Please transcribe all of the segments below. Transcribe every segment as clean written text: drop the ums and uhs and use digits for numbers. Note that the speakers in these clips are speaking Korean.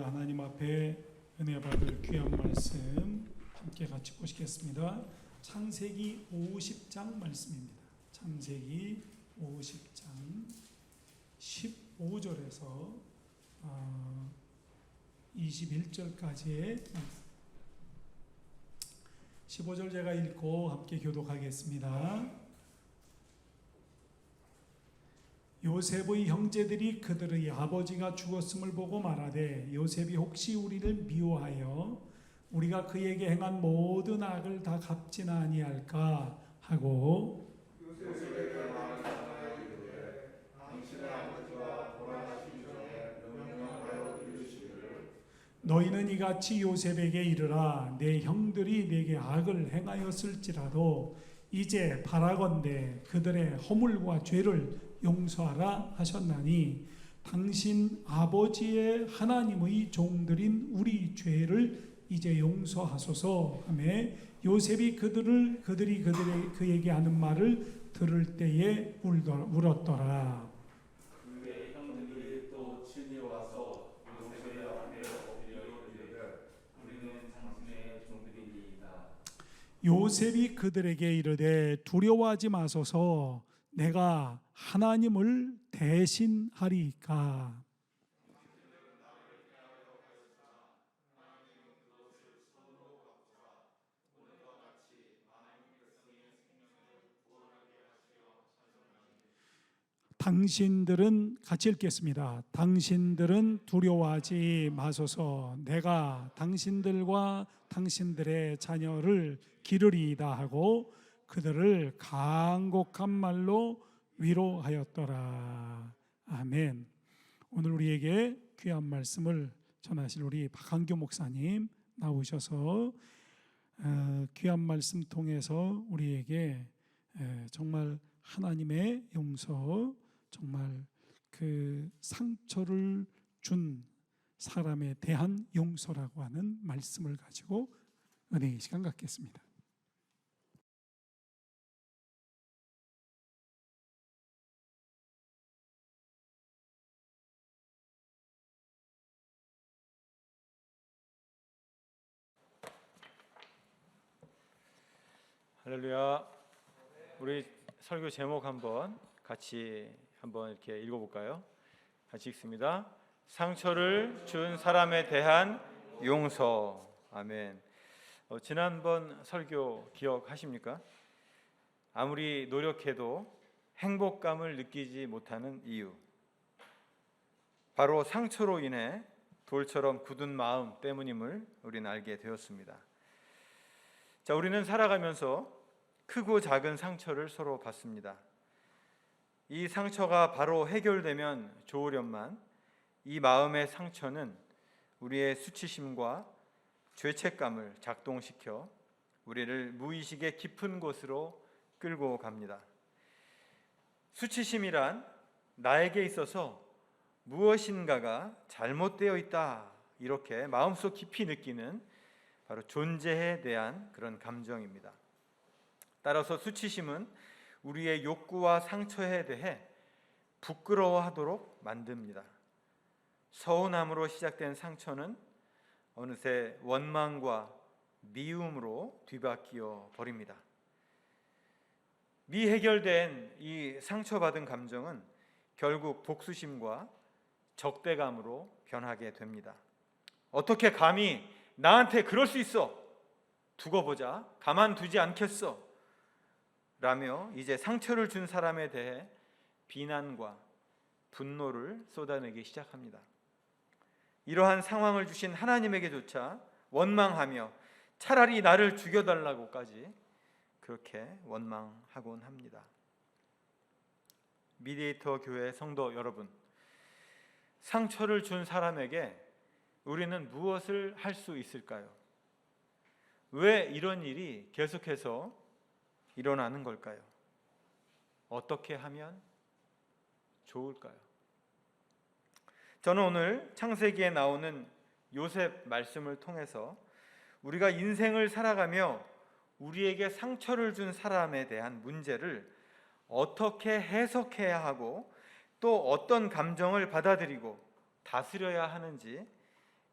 하나님 앞에 은혜 받을 귀한 말씀 함께 같이 보시겠습니다. 창세기 50장 말씀입니다. 창세기 50장 15절에서 21절까지의 15절 제가 읽고 함께 교독하겠습니다. 요셉의 형제들이 그들의 아버지가 죽었음을 보고 말하되 요셉이 혹시 우리를 미워하여 우리가 그에게 행한 모든 악을 다 갚지나 아니할까 하고 요셉에게 말하되 당신의 아버지가 돌아가시기 전에 명령하여 이르시기를 너희는 이같이 요셉에게 이르라 내 형들이 내게 악을 행하였을지라도 이제 바라건대 그들의 허물과 죄를 용서하라 하셨나니 당신 아버지의 하나님의 종들인 우리 죄를 이제 용서하소서 하며 요셉이 그들이 그에게 하는 말을 들을 때에 울었더라. 그의 형들이 또 친히 와서 요셉의 앞에 엎드려 이르되 우리는 당신의 종들이니이다. 요셉이 그들에게 이르되 두려워하지 마소서 내가 하나님을 대신하리이까. 당신들은 같이 읽겠습니다. 당신들은 두려워하지 마소서 내가 당신들과 당신들의 자녀를 기르리이다 하고 그들을 간곡한 말로 위로하였더라. 아멘. 오늘 우리에게 귀한 말씀을 전하실 우리 박한교 목사님 나오셔서 귀한 말씀 통해서 우리에게 정말 하나님의 용서, 정말 그 상처를 준 사람에 대한 용서라고 하는 말씀을 가지고 은혜의 시간 갖겠습니다. 할렐루야. 우리 설교 제목 같이 한번 이렇게 읽어볼까요? 같이 읽습니다. 상처를 준 사람에 대한 용서. 아멘. 지난번 설교 기억하십니까? 아무리 노력해도 행복감을 느끼지 못하는 이유, 바로 상처로 인해 돌처럼 굳은 마음 때문임을 우리는 알게 되었습니다. 자, 우리는 살아가면서 크고 작은 상처를 서로 받습니다. 이 상처가 바로 해결되면 좋으련만 이 마음의 상처는 우리의 수치심과 죄책감을 작동시켜 우리를 무의식의 깊은 곳으로 끌고 갑니다. 수치심이란 나에게 있어서 무엇인가가 잘못되어 있다, 이렇게 마음속 깊이 느끼는 바로 존재에 대한 그런 감정입니다. 따라서 수치심은 우리의 욕구와 상처에 대해 부끄러워하도록 만듭니다. 서운함으로 시작된 상처는 어느새 원망과 미움으로 뒤바뀌어 버립니다. 미해결된 이 상처받은 감정은 결국 복수심과 적대감으로 변하게 됩니다. 어떻게 감히 나한테 그럴 수 있어? 두고 보자. 가만두지 않겠어. 라며 이제 상처를 준 사람에 대해 비난과 분노를 쏟아내기 시작합니다. 이러한 상황을 주신 하나님에게조차 원망하며 차라리 나를 죽여달라고까지 그렇게 원망하곤 합니다. 미디에이터 교회 성도 여러분, 상처를 준 사람에게 우리는 무엇을 할 수 있을까요? 왜 이런 일이 계속해서 일어나는 걸까요? 어떻게 하면 좋을까요? 저는 오늘 창세기에 나오는 요셉 말씀을 통해서 우리가 인생을 살아가며 우리에게 상처를 준 사람에 대한 문제를 어떻게 해석해야 하고 또 어떤 감정을 받아들이고 다스려야 하는지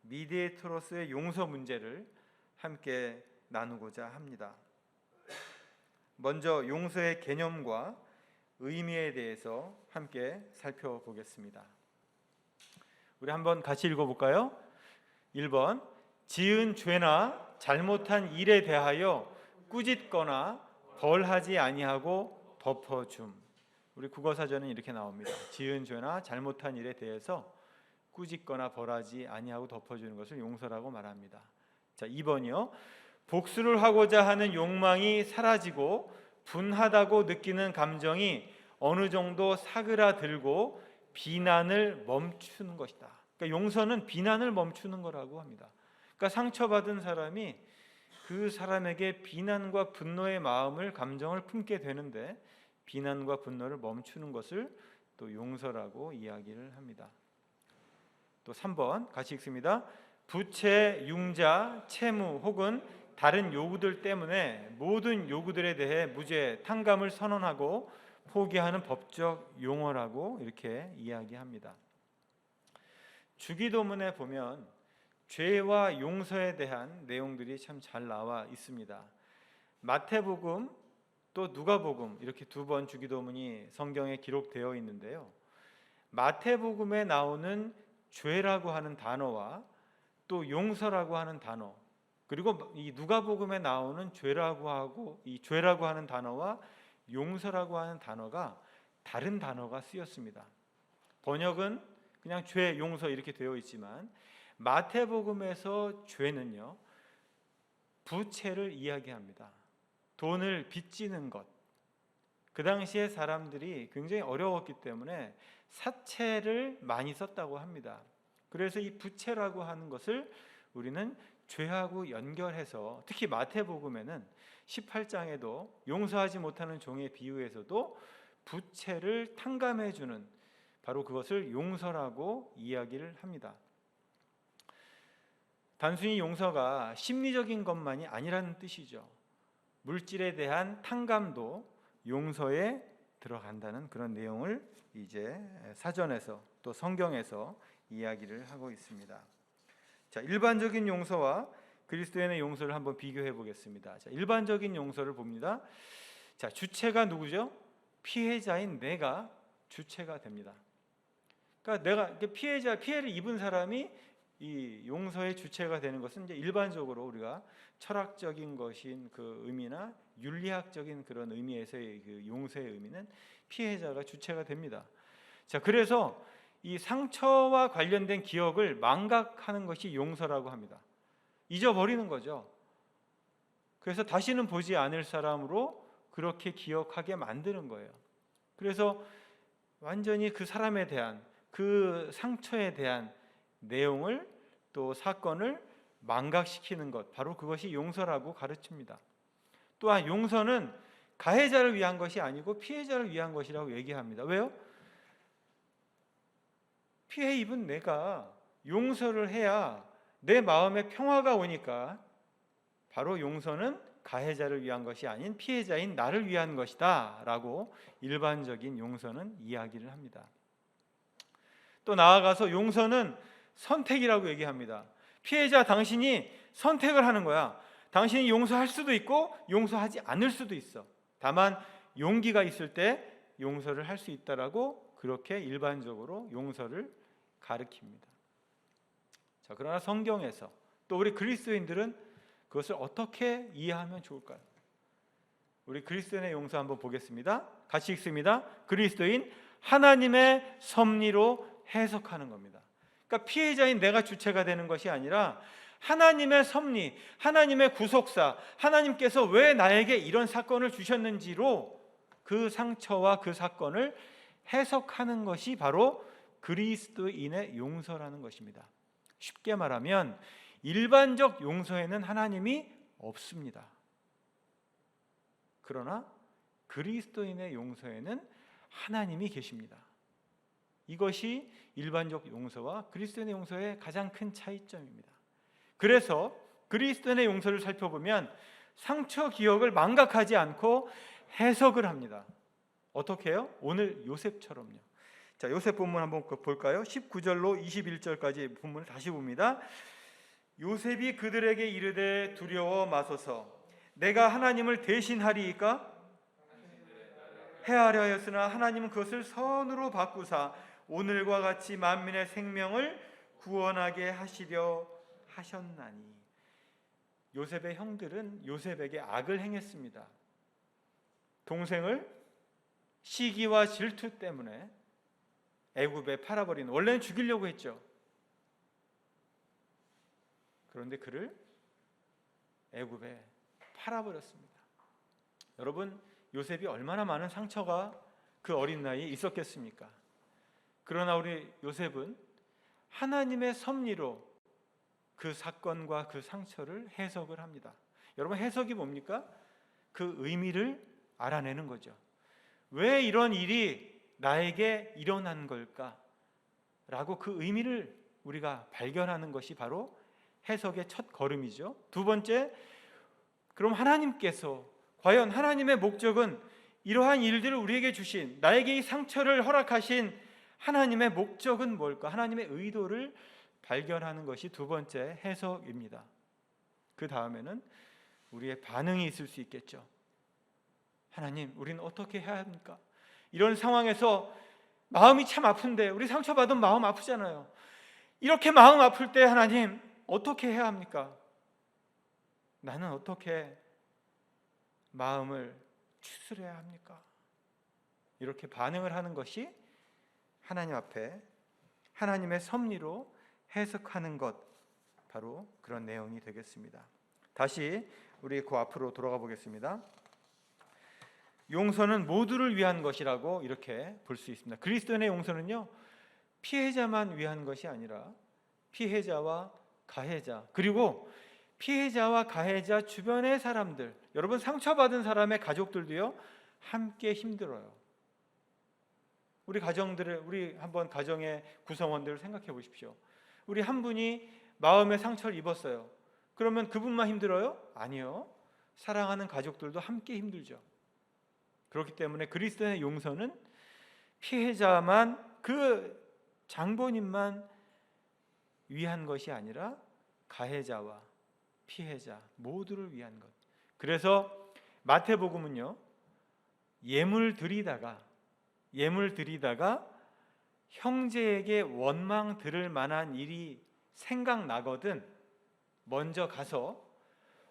미디에이터로서의 용서 문제를 함께 나누고자 합니다. 먼저 용서의 개념과 의미에 대해서 함께 살펴보겠습니다. 우리 한번 같이 읽어볼까요? 1번, 지은 죄나 잘못한 일에 대하여 꾸짖거나 벌하지 아니하고 덮어줌. 우리 국어사전은 이렇게 나옵니다. 지은 죄나 잘못한 일에 대해서 꾸짖거나 벌하지 아니하고 덮어주는 것을 용서라고 말합니다. 자, 2번이요. 복수를 하고자 하는 욕망이 사라지고 분하다고 느끼는 감정이 어느 정도 사그라들고 비난을 멈추는 것이다. 그러니까 용서는 비난을 멈추는 거라고 합니다. 그러니까 상처받은 사람이 그 사람에게 비난과 분노의 마음을, 감정을 품게 되는데 비난과 분노를 멈추는 것을 또 용서라고 이야기를 합니다. 또 3번 같이 읽습니다. 부채, 융자, 채무 혹은 다른 요구들 때문에 모든 요구들에 대해 무죄, 탕감을 선언하고 포기하는 법적 용어라고 이렇게 이야기합니다. 주기도문에 보면 죄와 용서에 대한 내용들이 참 잘 나와 있습니다. 마태복음 또 누가복음 이렇게 두 번 주기도문이 성경에 기록되어 있는데요. 마태복음에 나오는 죄라고 하는 단어와 또 용서라고 하는 단어, 그리고 이 누가복음에 나오는 죄라고 하고 이 죄라고 하는 단어와 용서라고 하는 단어가 다른 단어가 쓰였습니다. 번역은 그냥 죄, 용서 이렇게 되어 있지만 마태복음에서 죄는요, 부채를 이야기합니다. 돈을 빚지는 것. 그 당시에 사람들이 굉장히 어려웠기 때문에 사채를 많이 썼다고 합니다. 그래서 이 부채라고 하는 것을 우리는 죄하고 연결해서, 특히 마태복음에는 18장에도 용서하지 못하는 종의 비유에서도 부채를 탕감해 주는, 바로 그것을 용서라고 이야기를 합니다. 단순히 용서가 심리적인 것만이 아니라는 뜻이죠. 물질에 대한 탕감도 용서에 들어간다는 그런 내용을 이제 사전에서 또 성경에서 이야기를 하고 있습니다. 자, 일반적인 용서와 그리스도인의 용서를 한번 비교해 보겠습니다. 자, 일반적인 용서를 봅니다. 자, 주체가 누구죠? 피해자인 내가 주체가 됩니다. 그러니까 내가 피해를 입은 사람이 이 용서의 주체가 되는 것은 이제 일반적으로 우리가 철학적인 것인 그 의미나 윤리학적인 그런 의미에서의 그 용서의 의미는 피해자가 주체가 됩니다. 자, 그래서 이 상처와 관련된 기억을 망각하는 것이 용서라고 합니다. 잊어버리는 거죠. 그래서 다시는 보지 않을 사람으로 그렇게 기억하게 만드는 거예요. 그래서 완전히 그 사람에 대한, 그 상처에 대한 내용을 또 사건을 망각시키는 것, 바로 그것이 용서라고 가르칩니다. 또한 용서는 가해자를 위한 것이 아니고 피해자를 위한 것이라고 얘기합니다. 왜요? 피해 입은 내가 용서를 해야 내 마음에 평화가 오니까, 바로 용서는 가해자를 위한 것이 아닌 피해자인 나를 위한 것이다 라고 일반적인 용서는 이야기를 합니다. 또 나아가서 용서는 선택이라고 얘기합니다. 피해자 당신이 선택을 하는 거야. 당신이 용서할 수도 있고 용서하지 않을 수도 있어. 다만 용기가 있을 때 용서를 할 수 있다라고 그렇게 일반적으로 용서를 가르칩니다. 자, 그러나 성경에서 또 우리 그리스도인들은 그것을 어떻게 이해하면 좋을까요? 우리 그리스도인의 용서 한번 보겠습니다. 같이 읽습니다. 그리스도인 하나님의 섭리로 해석하는 겁니다. 그러니까 피해자인 내가 주체가 되는 것이 아니라 하나님의 섭리, 하나님의 구속사, 하나님께서 왜 나에게 이런 사건을 주셨는지로 그 상처와 그 사건을 해석하는 것이 바로 그리스도인의 용서라는 것입니다. 쉽게 말하면 일반적 용서에는 하나님이 없습니다. 그러나 그리스도인의 용서에는 하나님이 계십니다. 이것이 일반적 용서와 그리스도인의 용서의 가장 큰 차이점입니다. 그래서 그리스도인의 용서를 살펴보면 상처 기억을 망각하지 않고 해석을 합니다. 어떻게 해요? 오늘 요셉처럼요. 자, 요셉 본문 한번 볼까요? 19절로 21절까지 본문을 다시 봅니다. 요셉이 그들에게 이르되 두려워 마소서, 내가 하나님을 대신하리이까? 해하려 하였으나 하나님은 그것을 선으로 바꾸사 오늘과 같이 만민의 생명을 구원하게 하시려 하셨나니. 요셉의 형들은 요셉에게 악을 행했습니다. 동생을 시기와 질투 때문에 애굽에 팔아버린, 원래는 죽이려고 했죠. 그런데 그를 애굽에 팔아버렸습니다. 여러분, 요셉이 얼마나 많은 상처가 그 어린 나이에 있었겠습니까? 그러나 우리 요셉은 하나님의 섭리로 그 사건과 그 상처를 해석을 합니다. 여러분, 해석이 뭡니까? 그 의미를 알아내는 거죠. 왜 이런 일이 나에게 일어난 걸까? 라고 그 의미를 우리가 발견하는 것이 바로 해석의 첫 걸음이죠. 두 번째, 그럼 하나님께서 과연 하나님의 목적은 이러한 일들을 우리에게 주신, 나에게 이 상처를 허락하신 하나님의 목적은 뭘까? 하나님의 의도를 발견하는 것이 두 번째 해석입니다. 그 다음에는 우리의 반응이 있을 수 있겠죠. 하나님, 우리는 어떻게 해야 합니까? 이런 상황에서 마음이 참 아픈데, 우리 상처받은 마음 아프잖아요. 이렇게 마음 아플 때 하나님 어떻게 해야 합니까? 나는 어떻게 마음을 추스려야 합니까? 이렇게 반응을 하는 것이 하나님 앞에 하나님의 섭리로 해석하는 것, 바로 그런 내용이 되겠습니다. 다시 우리 그 앞으로 돌아가 보겠습니다. 용서는 모두를 위한 것이라고 이렇게 볼 수 있습니다. 그리스도인의 용서는요, 피해자만 위한 것이 아니라 피해자와 가해자, 그리고 피해자와 가해자 주변의 사람들, 여러분 상처받은 사람의 가족들도요 함께 힘들어요. 우리 가정들을, 우리 한번 가정의 구성원들을 생각해 보십시오. 우리 한 분이 마음의 상처를 입었어요. 그러면 그분만 힘들어요? 아니요. 사랑하는 가족들도 함께 힘들죠. 그렇기 때문에 그리스도의 용서는 피해자만, 그 장본인만 위한 것이 아니라 가해자와 피해자 모두를 위한 것. 그래서 마태복음은요, 예물 드리다가 형제에게 원망 들을 만한 일이 생각나거든 먼저 가서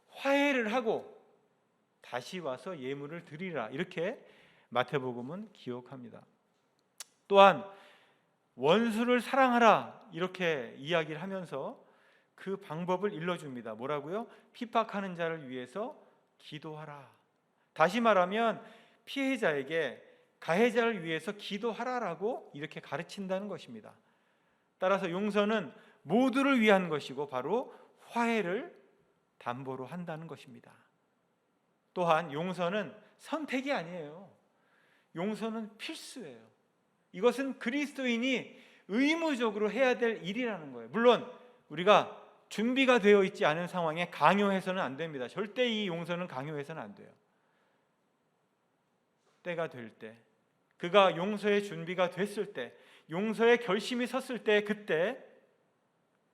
화해를 하고 다시 와서 예물을 드리라, 이렇게 마태복음은 기록합니다. 또한 원수를 사랑하라, 이렇게 이야기를 하면서 그 방법을 일러줍니다. 뭐라고요? 핍박하는 자를 위해서 기도하라. 다시 말하면 피해자에게 가해자를 위해서 기도하라라고 이렇게 가르친다는 것입니다. 따라서 용서는 모두를 위한 것이고 바로 화해를 담보로 한다는 것입니다. 또한 용서는 선택이 아니에요. 용서는 필수예요. 이것은 그리스도인이 의무적으로 해야 될 일이라는 거예요. 물론 우리가 준비가 되어 있지 않은 상황에 강요해서는 안 됩니다. 절대 이 용서는 강요해서는 안 돼요. 때가 될 때, 그가 용서의 준비가 됐을 때, 용서의 결심이 섰을 때, 그때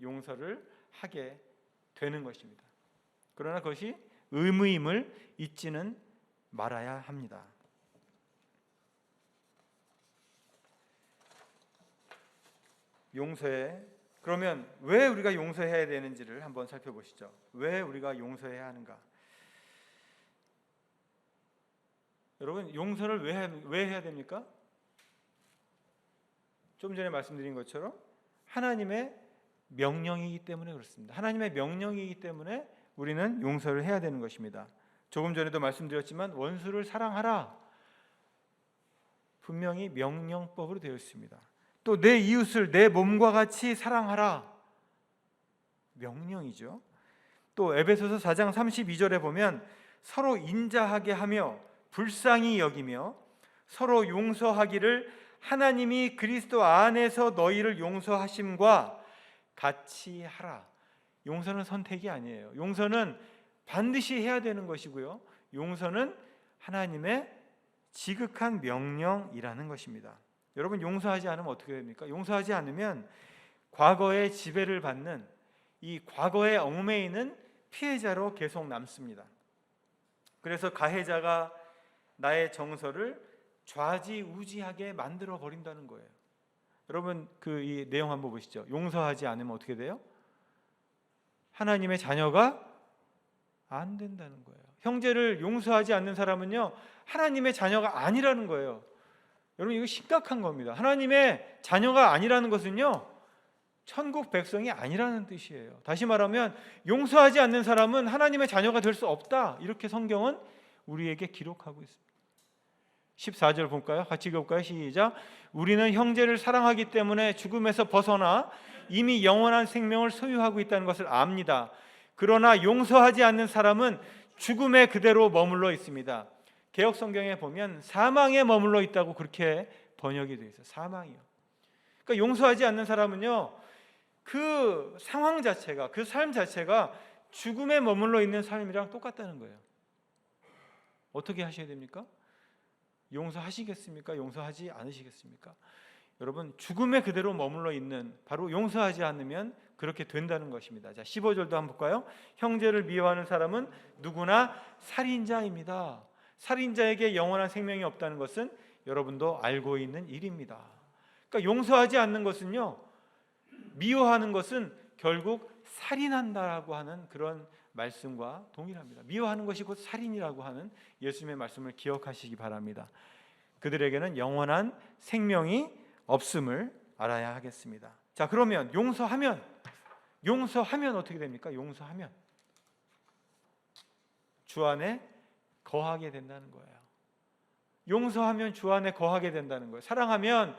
용서를 하게 되는 것입니다. 그러나 그것이 의무임을 잊지는 말아야 합니다. 그러면 왜 우리가 용서해야 되는지를 한번 살펴보시죠. 왜 우리가 용서해야 하는가? 여러분, 용서를 왜 해야 됩니까? 좀 전에 말씀드린 것처럼 하나님의 명령이기 때문에 그렇습니다. 하나님의 명령이기 때문에 우리는 용서를 해야 되는 것입니다. 조금 전에도 말씀드렸지만 원수를 사랑하라, 분명히 명령법으로 되어 있습니다. 또 내 이웃을 내 몸과 같이 사랑하라, 명령이죠. 또 에베소서 4장 32절에 보면 서로 인자하게 하며 불쌍히 여기며 서로 용서하기를 하나님이 그리스도 안에서 너희를 용서하심과 같이 하라. 용서는 선택이 아니에요. 용서는 반드시 해야 되는 것이고요. 용서는 하나님의 지극한 명령이라는 것입니다. 여러분 용서하지 않으면 어떻게 됩니까? 용서하지 않으면 과거의 지배를 받는 이 과거의 얽매이는 피해자로 계속 남습니다. 그래서 가해자가 나의 정서를 좌지우지하게 만들어 버린다는 거예요. 여러분 이 내용 한번 보시죠. 용서하지 않으면 어떻게 돼요? 하나님의 자녀가 안 된다는 거예요. 형제를 용서하지 않는 사람은요, 하나님의 자녀가 아니라는 거예요. 여러분 이거 심각한 겁니다. 하나님의 자녀가 아니라는 것은요, 천국 백성이 아니라는 뜻이에요. 다시 말하면 용서하지 않는 사람은 하나님의 자녀가 될 수 없다. 이렇게 성경은 우리에게 기록하고 있습니다. 14절 볼까요? 같이 읽어볼까요? 시작. 우리는 형제를 사랑하기 때문에 죽음에서 벗어나 이미 영원한 생명을 소유하고 있다는 것을 압니다. 그러나 용서하지 않는 사람은 죽음에 그대로 머물러 있습니다. 개역 성경에 보면 사망에 머물러 있다고 그렇게 번역이 되어 있어요. 사망이요. 그러니까 용서하지 않는 사람은요, 그 상황 자체가, 그 삶 자체가 죽음에 머물러 있는 삶이랑 똑같다는 거예요. 어떻게 하셔야 됩니까? 용서하시겠습니까? 용서하지 않으시겠습니까? 여러분 죽음에 그대로 머물러 있는, 바로 용서하지 않으면 그렇게 된다는 것입니다. 자, 15절도 한번 볼까요? 형제를 미워하는 사람은 누구나 살인자입니다. 살인자에게 영원한 생명이 없다는 것은 여러분도 알고 있는 일입니다. 그러니까 용서하지 않는 것은요, 미워하는 것은 결국 살인한다라고 하는 그런 말씀과 동일합니다. 미워하는 것이 곧 살인이라고 하는 예수님의 말씀을 기억하시기 바랍니다. 그들에게는 영원한 생명이 없음을 알아야 하겠습니다. 자, 그러면 용서하면 어떻게 됩니까? 용서하면 주 안에 거하게 된다는 거예요. 용서하면 주 안에 거하게 된다는 거예요. 사랑하면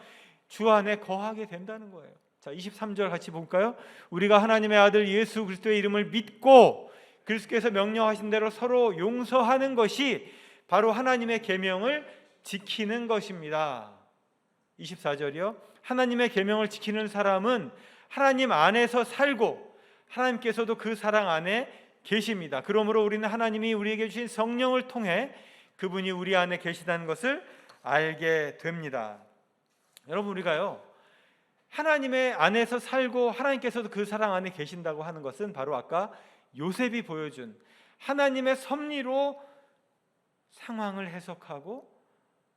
주 안에 거하게 된다는 거예요. 자, 23절 같이 볼까요? 우리가 하나님의 아들 예수 그리스도의 이름을 믿고 그리스도께서 명령하신 대로 서로 용서하는 것이 바로 하나님의 계명을 지키는 것입니다. 24절이요. 하나님의 계명을 지키는 사람은 하나님 안에서 살고 하나님께서도 그 사랑 안에 계십니다. 그러므로 우리는 하나님이 우리에게 주신 성령을 통해 그분이 우리 안에 계시다는 것을 알게 됩니다. 여러분, 우리가요, 하나님의 안에서 살고 하나님께서도 그 사랑 안에 계신다고 하는 것은 바로 아까 요셉이 보여준 하나님의 섭리로 상황을 해석하고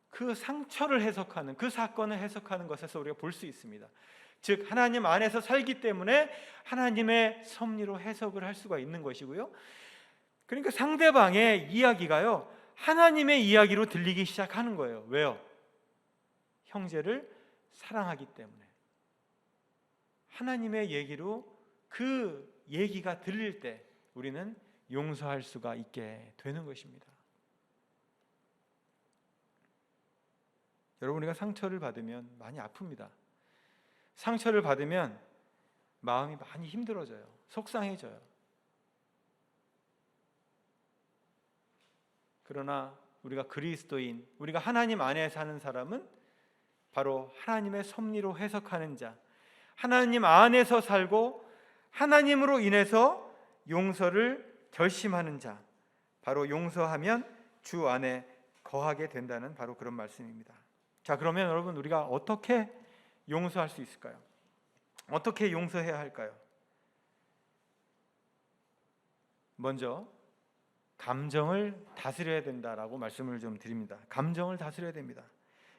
그 상처를 해석하는, 그 사건을 해석하는 것에서 우리가 볼 수 있습니다. 즉 하나님 안에서 살기 때문에 하나님의 섭리로 해석을 할 수가 있는 것이고요. 그러니까 상대방의 이야기가요, 하나님의 이야기로 들리기 시작하는 거예요. 왜요? 형제를 사랑하기 때문에. 하나님의 얘기로 그 얘기가 들릴 때 우리는 용서할 수가 있게 되는 것입니다. 여러분, 우리가 상처를 받으면 많이 아픕니다. 상처를 받으면 마음이 많이 힘들어져요. 속상해져요. 그러나 우리가 그리스도인, 우리가 하나님 안에 사는 사람은 바로 하나님의 섭리로 해석하는 자, 하나님 안에서 살고 하나님으로 인해서 용서를 결심하는 자, 바로 용서하면 주 안에 거하게 된다는 바로 그런 말씀입니다. 자, 그러면 여러분, 우리가 어떻게 용서할 수 있을까요? 어떻게 용서해야 할까요? 먼저 감정을 다스려야 된다라고 말씀을 좀 드립니다. 감정을 다스려야 됩니다.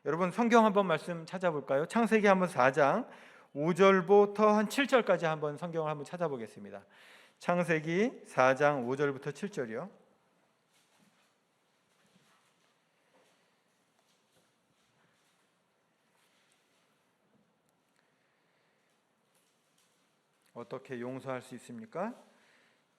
여러분, 성경 한번 말씀 찾아볼까요? 창세기 한번 4장 5절부터 한 7절까지 한번 성경을 한번 찾아보겠습니다. 창세기 4장 5절부터 7절이요. 어떻게 용서할 수 있습니까?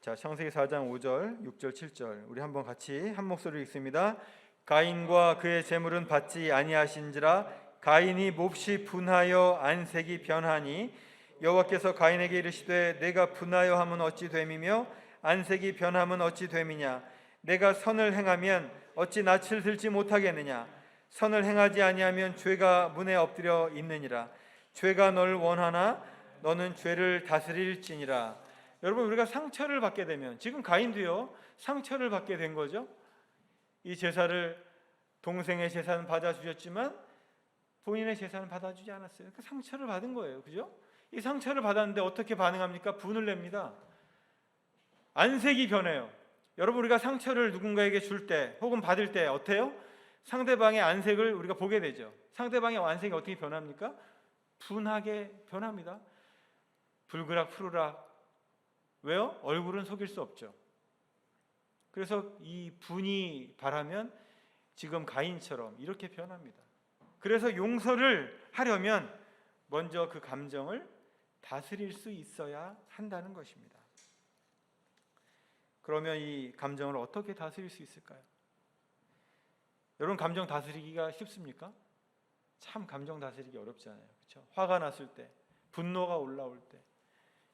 자, 창세기 4장 5절, 6절, 7절 우리 한번 같이 한 목소리로 읽습니다. 가인과 그의 재물은 받지 아니하신지라 가인이 몹시 분하여 안색이 변하니 여호와께서 가인에게 이르시되 내가 분하여 함은 어찌 됨이며 안색이 변함은 어찌 됨이냐 내가 선을 행하면 어찌 낯을 들지 못하겠느냐 선을 행하지 아니하면 죄가 문에 엎드려 있느니라 죄가 너를 원하나 너는 죄를 다스릴지니라. 여러분, 우리가 상처를 받게 되면, 지금 가인도요 상처를 받게 된 거죠. 이 제사를, 동생의 제사는 받아주셨지만 본인의 재산을 받아주지 않았어요. 그 상처를 받은 거예요. 그죠? 이 상처를 받았는데 어떻게 반응합니까? 분을 냅니다. 안색이 변해요. 여러분, 우리가 상처를 누군가에게 줄 때 혹은 받을 때 어때요? 상대방의 안색을 우리가 보게 되죠. 상대방의 안색이 어떻게 변합니까? 분하게 변합니다. 불그락 푸르락. 왜요? 얼굴은 속일 수 없죠. 그래서 이 분이 바라면 지금 가인처럼 이렇게 변합니다. 그래서 용서를 하려면 먼저 그 감정을 다스릴 수 있어야 한다는 것입니다. 그러면 이 감정을 어떻게 다스릴 수 있을까요? 여러분, 감정 다스리기가 쉽습니까? 참 감정 다스리기 어렵잖아요. 그렇죠? 화가 났을 때, 분노가 올라올 때,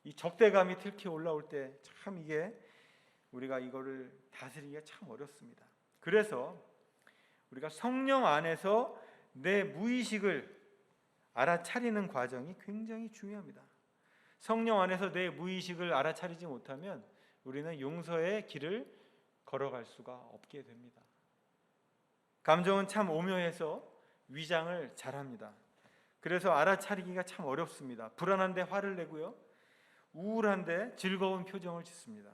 이 적대감이 특히 올라올 때 참 이게 우리가 이거를 다스리기가 참 어렵습니다. 그래서 우리가 성령 안에서 내 무의식을 알아차리는 과정이 굉장히 중요합니다. 성령 안에서 내 무의식을 알아차리지 못하면 우리는 용서의 길을 걸어갈 수가 없게 됩니다. 감정은 참 오묘해서 위장을 잘합니다. 그래서 알아차리기가 참 어렵습니다. 불안한데 화를 내고요, 우울한데 즐거운 표정을 짓습니다.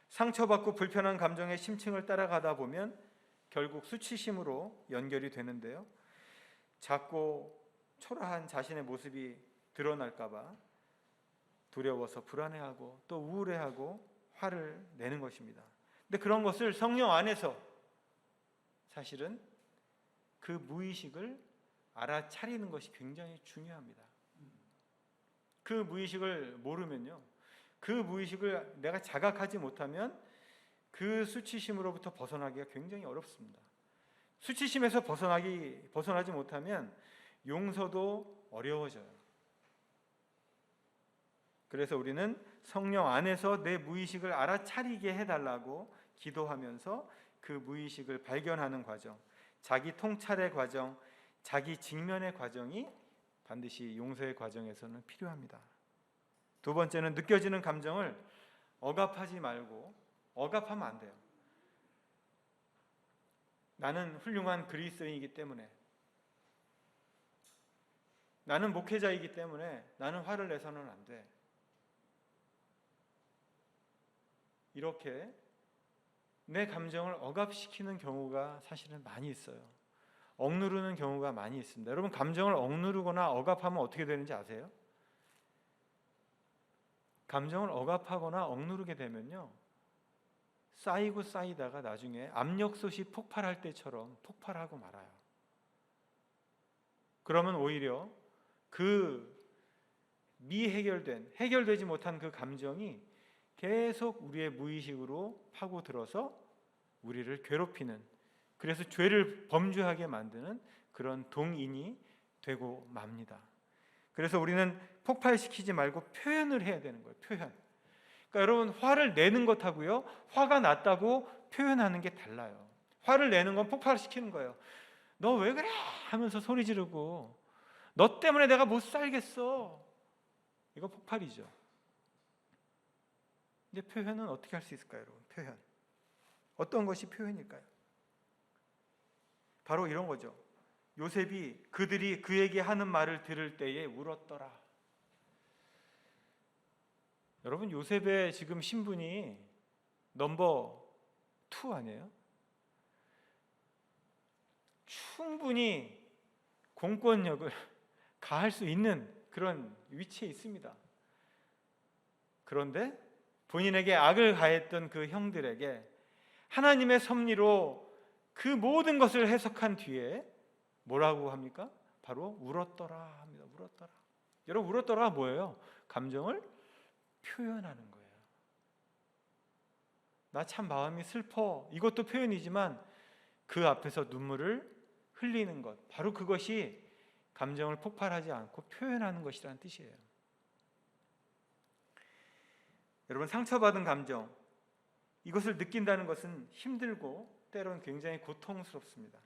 상처받고 불편한 감정의 심층을 따라가다 보면 결국 수치심으로 연결이 되는데요, 작고 초라한 자신의 모습이 드러날까 봐 두려워서 불안해하고 또 우울해하고 화를 내는 것입니다. 근데 그런 것을 성령 안에서 사실은 그 무의식을 알아차리는 것이 굉장히 중요합니다. 그 무의식을 모르면요, 그 무의식을 내가 자각하지 못하면 그 수치심으로부터 벗어나기가 굉장히 어렵습니다. 수치심에서 벗어나지 못하면 용서도 어려워져요. 그래서 우리는 성령 안에서 내 무의식을 알아차리게 해달라고 기도하면서 그 무의식을 발견하는 과정, 자기 통찰의 과정, 자기 직면의 과정이 반드시 용서의 과정에서는 필요합니다. 두 번째는 느껴지는 감정을 억압하지 말고, 억압하면 안 돼요. 나는 훌륭한 그리스도인이기 때문에, 나는 목회자이기 때문에 나는 화를 내서는 안 돼. 이렇게 내 감정을 억압시키는 경우가 사실은 많이 있어요. 억누르는 경우가 많이 있습니다. 여러분, 감정을 억누르거나 억압하면 어떻게 되는지 아세요? 감정을 억압하거나 억누르게 되면요, 쌓이고 쌓이다가 나중에 압력솥이 폭발할 때처럼 폭발하고 말아요. 그러면 오히려 그 해결되지 못한 그 감정이 계속 우리의 무의식으로 파고들어서 우리를 괴롭히는, 그래서 죄를 범죄하게 만드는 그런 동인이 되고 맙니다. 그래서 우리는 폭발시키지 말고 표현을 해야 되는 거예요. 표현. 그러니까 여러분, 화를 내는 것하고요, 화가 났다고 표현하는 게 달라요. 화를 내는 건 폭발시키는 거예요. 너 왜 그래? 하면서 소리 지르고, 너 때문에 내가 못 살겠어. 이거 폭발이죠. 근데 표현은 어떻게 할 수 있을까요, 여러분? 표현. 어떤 것이 표현일까요? 바로 이런 거죠. 요셉이 그들이 그에게 하는 말을 들을 때에 울었더라. 여러분, 요셉의 지금 신분이 넘버 2 아니에요? 충분히 공권력을 가할 수 있는 그런 위치에 있습니다. 그런데 본인에게 악을 가했던 그 형들에게 하나님의 섭리로 그 모든 것을 해석한 뒤에 뭐라고 합니까? 바로 울었더라 합니다. 울었더라. 여러분, 울었더라가 뭐예요? 감정을 표현하는 거예요. 나 참 마음이 슬퍼. 이것도 표현이지만 그 앞에서 눈물을 흘리는 것, 바로 그것이 감정을 폭발하지 않고 표현하는 것이라는 뜻이에요. 여러분, 상처받은 감정, 이것을 느낀다는 것은 힘들고 때로는 굉장히 고통스럽습니다.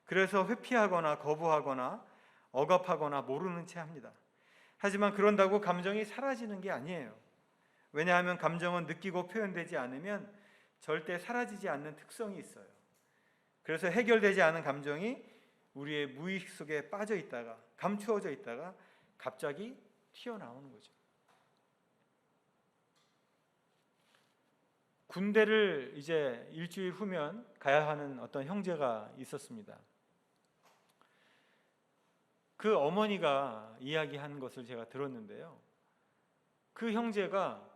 그래서 회피하거나 거부하거나 억압하거나 모르는 채 합니다. 하지만 그런다고 감정이 사라지는 게 아니에요. 왜냐하면 감정은 느끼고 표현되지 않으면 절대 사라지지 않는 특성이 있어요. 그래서 해결되지 않은 감정이 우리의 무의식 속에 빠져 있다가 감추어져 있다가 갑자기 튀어나오는 거죠. 군대를 이제 일주일 후면 가야 하는 어떤 형제가 있었습니다. 그 어머니가 이야기한 것을 제가 들었는데요. 그 형제가,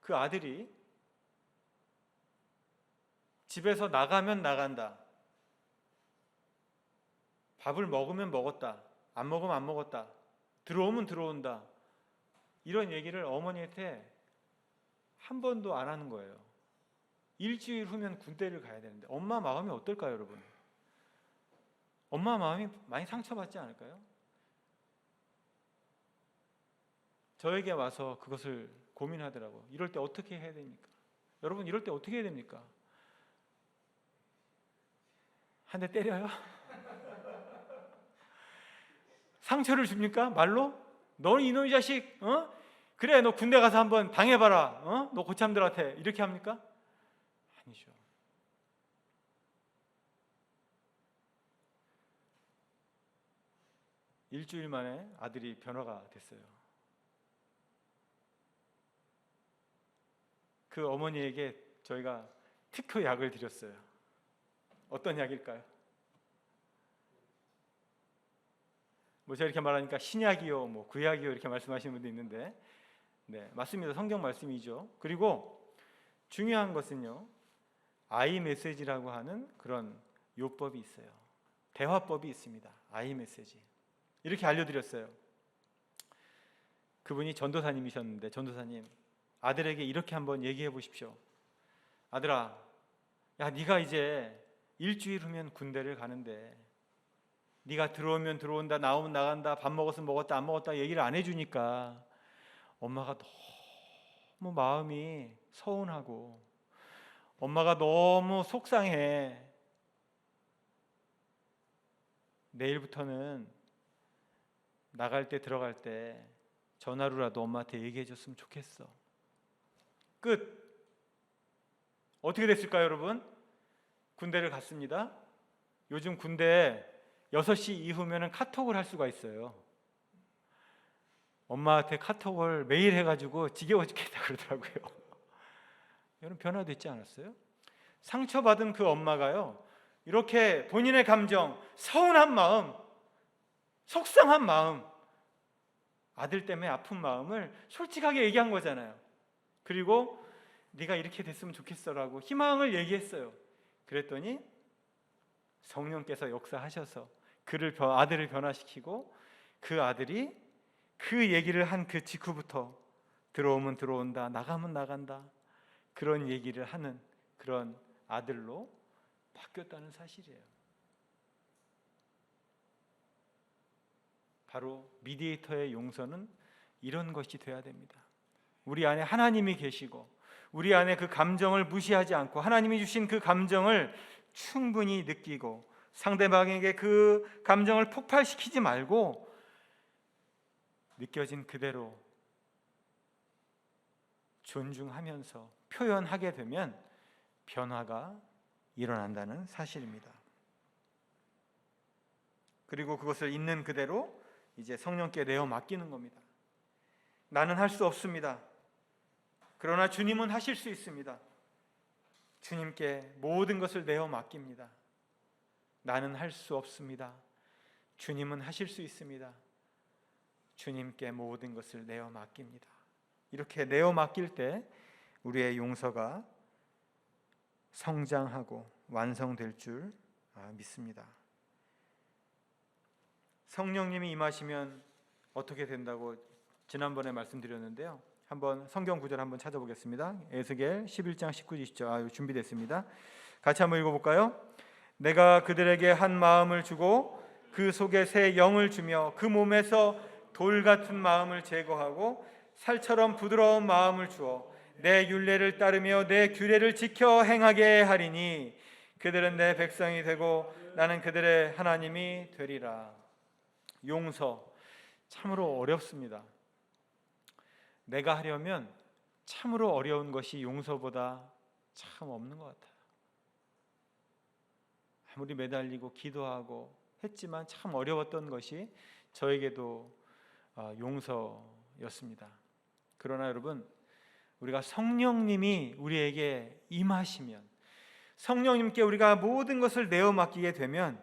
그 아들이 집에서 나가면 나간다, 밥을 먹으면 먹었다, 안 먹으면 안 먹었다, 들어오면 들어온다, 이런 얘기를 어머니한테 한 번도 안 하는 거예요. 일주일 후면 군대를 가야 되는데 엄마 마음이 어떨까요, 여러분? 엄마 마음이 많이 상처받지 않을까요? 저에게 와서 그것을 고민하더라고요. 이럴 때 어떻게 해야 됩니까? 여러분, 이럴 때 어떻게 해야 됩니까? 한 대 때려요? 상처를 줍니까? 말로? 너 이놈의 자식, 그래, 너 군대 가서 한번 당해봐라, 너 고참들한테, 이렇게 합니까? 아니죠. 일주일 만에 아들이 변화가 됐어요. 그 어머니에게 저희가 특효 약을 드렸어요. 어떤 약일까요? 뭐 제가 이렇게 말하니까 신약이요, 뭐 구약이요 이렇게 말씀하시는 분도 있는데, 네, 맞습니다. 성경 말씀이죠. 그리고 중요한 것은요, 아이 메시지라고 하는 그런 요법이 있어요. 대화법이 있습니다. 아이 메시지. 이렇게 알려드렸어요. 그분이 전도사님이셨는데, 전도사님, 아들에게 이렇게 한번 얘기해 보십시오. 아들아, 야, 네가 이제 일주일 후면 군대를 가는데 네가 들어오면 들어온다, 나오면 나간다, 밥 먹었으면 먹었다, 안 먹었다 얘기를 안 해주니까 엄마가 너무 마음이 서운하고 엄마가 너무 속상해. 내일부터는 나갈 때 들어갈 때 전화로라도 엄마한테 얘기해 줬으면 좋겠어. 끝. 어떻게 됐을까요, 여러분? 군대를 갔습니다. 요즘 군대에 6시 이후면은 카톡을 할 수가 있어요. 엄마한테 카톡을 매일 해가지고 지겨워 죽겠다 그러더라고요. 여러분, 변화됐지 않았어요? 상처받은 그 엄마가요, 이렇게 본인의 감정, 서운한 마음, 속상한 마음, 아들 때문에 아픈 마음을 솔직하게 얘기한 거잖아요. 그리고 네가 이렇게 됐으면 좋겠어라고 희망을 얘기했어요. 그랬더니 성령께서 역사하셔서 아들을 변화시키고, 그 아들이 그 얘기를 한 그 직후부터 들어오면 들어온다, 나가면 나간다, 그런 얘기를 하는 그런 아들로 바뀌었다는 사실이에요. 바로 미디에이터의 용서는 이런 것이 돼야 됩니다. 우리 안에 하나님이 계시고 우리 안에 그 감정을 무시하지 않고 하나님이 주신 그 감정을 충분히 느끼고 상대방에게 그 감정을 폭발시키지 말고 느껴진 그대로 존중하면서 표현하게 되면 변화가 일어난다는 사실입니다. 그리고 그것을 있는 그대로 이제 성령께 내어 맡기는 겁니다. 나는 할 수 없습니다. 그러나 주님은 하실 수 있습니다. 주님께 모든 것을 내어 맡깁니다. 나는 할 수 없습니다. 주님은 하실 수 있습니다. 주님께 모든 것을 내어 맡깁니다. 이렇게 내어 맡길 때 우리의 용서가 성장하고 완성될 줄 믿습니다. 성령님이 임하시면 어떻게 된다고 지난번에 말씀드렸는데요. 한번 성경 구절 한번 찾아보겠습니다. 에스겔 11장 19절 20절 준비됐습니다. 같이 한번 읽어볼까요? 내가 그들에게 한 마음을 주고 그 속에 새 영을 주며 그 몸에서 돌 같은 마음을 제거하고 살처럼 부드러운 마음을 주어 내 율례를 따르며 내 규례를 지켜 행하게 하리니 그들은 내 백성이 되고 나는 그들의 하나님이 되리라. 용서 참으로 어렵습니다. 내가 하려면 참으로 어려운 것이 용서보다 참 없는 것 같아요. 아무리 매달리고 기도하고 했지만 참 어려웠던 것이 저에게도 용서였습니다. 그러나 여러분, 우리가 성령님이 우리에게 임하시면, 성령님께 우리가 모든 것을 내어 맡기게 되면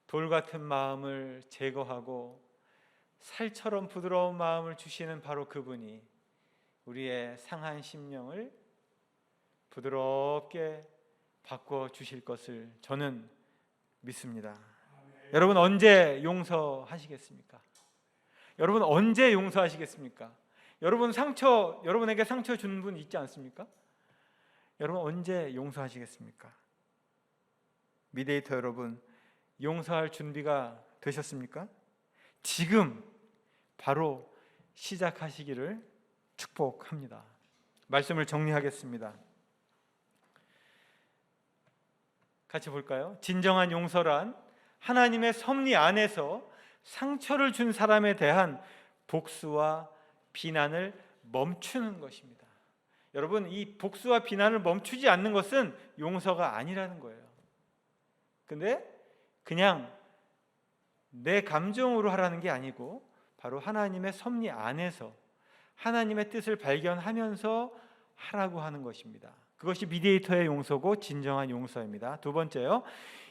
돌 같은 마음을 제거하고 살처럼 부드러운 마음을 주시는 바로 그분이 우리의 상한 심령을 부드럽게 바꿔 주실 것을 저는 믿습니다. 여러분 언제 용서하시겠습니까? 여러분 언제 용서하시겠습니까? 여러분에게 상처 준 분 있지 않습니까? 여러분 언제 용서하시겠습니까? 미디에이터 여러분, 용서할 준비가 되셨습니까? 지금 바로 시작하시기를 축복합니다. 말씀을 정리하겠습니다. 같이 볼까요? 진정한 용서란 하나님의 섭리 안에서 상처를 준 사람에 대한 복수와 비난을 멈추는 것입니다. 여러분, 이 복수와 비난을 멈추지 않는 것은 용서가 아니라는 거예요. 근데 그냥 내 감정으로 하라는 게 아니고 바로 하나님의 섭리 안에서 하나님의 뜻을 발견하면서 하라고 하는 것입니다. 그것이 미디에이터의 용서고 진정한 용서입니다. 두 번째요,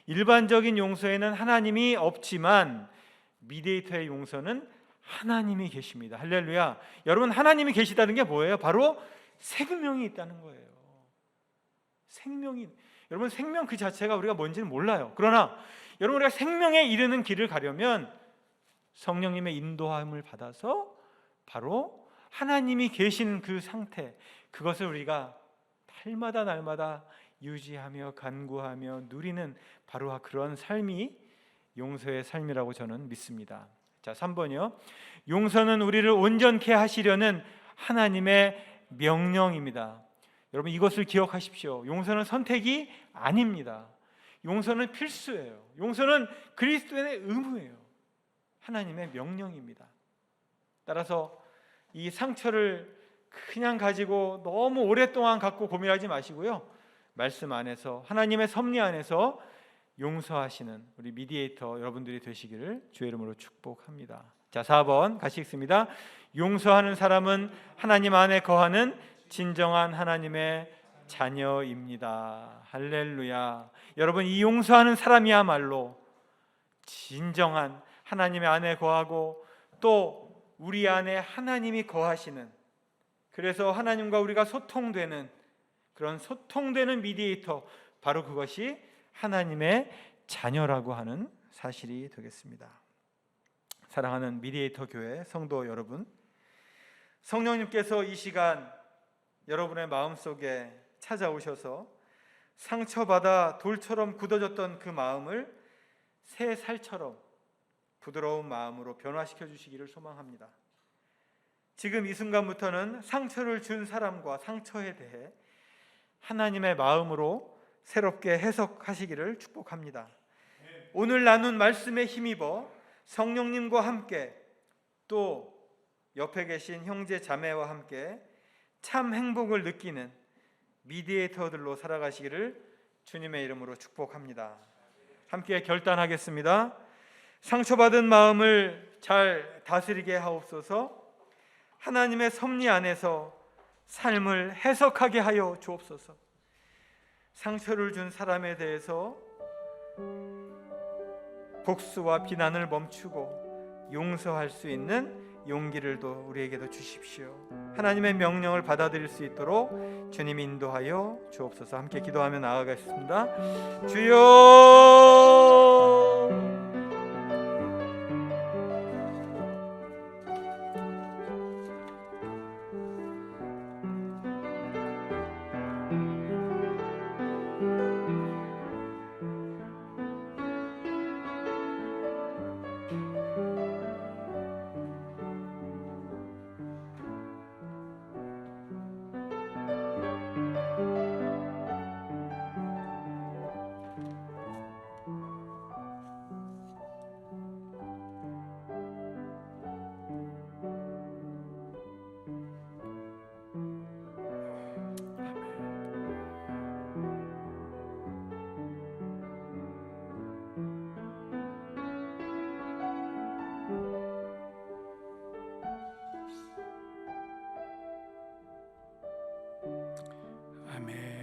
일반적인 용서에는 하나님이 없지만 미디에이터의 용서는 하나님이 계십니다. 할렐루야. 여러분, 하나님이 계시다는 게 뭐예요? 바로 생명이 있다는 거예요. 여러분, 생명 그 자체가 우리가 뭔지는 몰라요. 그러나 여러분, 우리가 생명에 이르는 길을 가려면 성령님의 인도함을 받아서 바로 하나님이 계신 그 상태, 그것을 우리가 날마다 유지하며 간구하며 누리는 바로 그런 삶이 용서의 삶이라고 저는 믿습니다. 자, 3번이요. 용서는 우리를 온전케 하시려는 하나님의 명령입니다. 여러분, 이것을 기억하십시오. 용서는 선택이 아닙니다. 용서는 필수예요. 용서는 그리스도인의 의무예요. 하나님의 명령입니다. 따라서 이 상처를 그냥 가지고 너무 오랫동안 갖고 고민하지 마시고요, 말씀 안에서 하나님의 섭리 안에서 용서하시는 우리 미디에이터 여러분들이 되시기를 주의 이름으로 축복합니다. 자, 4번 같이 읽습니다. 용서하는 사람은 하나님 안에 거하는 진정한 하나님의 자녀입니다. 할렐루야. 여러분, 이 용서하는 사람이야말로 진정한 하나님의 안에 거하고 또 우리 안에 하나님이 거하시는, 그래서 하나님과 우리가 소통되는 그런 소통되는 미디에이터, 바로 그것이 하나님의 자녀라고 하는 사실이 되겠습니다. 사랑하는 미디에이터 교회 성도 여러분, 성령님께서 이 시간 여러분의 마음속에 찾아오셔서 상처받아 돌처럼 굳어졌던 그 마음을 새 살처럼 부드러운 마음으로 변화시켜 주시기를 소망합니다. 지금 이 순간부터는 상처를 준 사람과 상처에 대해 하나님의 마음으로 새롭게 해석하시기를 축복합니다. 오늘 나눈 말씀에 힘입어 성령님과 함께 또 옆에 계신 형제 자매와 함께 참 행복을 느끼는 미디에이터들로 살아가시기를 주님의 이름으로 축복합니다. 함께 결단하겠습니다. 상처받은 마음을 잘 다스리게 하옵소서. 하나님의 섭리 안에서 삶을 해석하게 하여 주옵소서. 상처를 준 사람에 대해서 복수와 비난을 멈추고 용서할 수 있는 용기를 또 우리에게도 주십시오. 하나님의 명령을 받아들일 수 있도록 주님 인도하여 주옵소서. 함께 기도하며 나아가겠습니다. 주여, 아멘.